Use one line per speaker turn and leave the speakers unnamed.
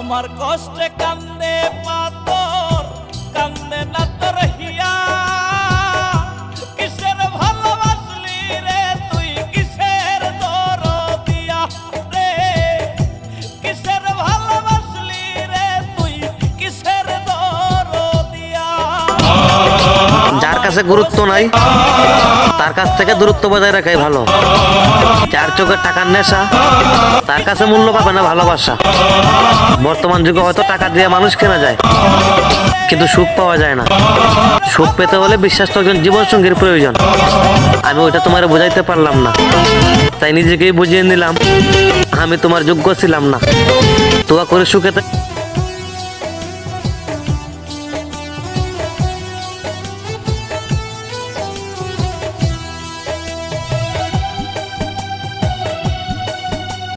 আমার কষ্টে কান্দে পাথর কান্দে না তোর হিয়া কিসের ভালোবাসলি রে তুই কিসের দরদিয়া রে কিসের ভালোবাসলি রে তুই কিসের দরদিয়া
যার কাছে গুরুত্ব নাই তার কাছ থেকে দূরত্ব বজায় রাখাই ভালো। যার চোখের টাকার নেশা তার কাছে মূল্য পাবে না ভালোবাসা। বর্তমান যুগে হয়তো টাকা দিয়ে মানুষ কেনা যায় কিন্তু সুখ পাওয়া যায় না। সুখ পেতে হলে বিশ্বাস তো একজন জীবন সঙ্গীর প্রয়োজন। আমি ওইটা তোমার বোঝাইতে পারলাম না, তাই নিজেকেই বুঝিয়ে নিলাম আমি তোমার যোগ্য ছিলাম না। দোয়া করে সুখে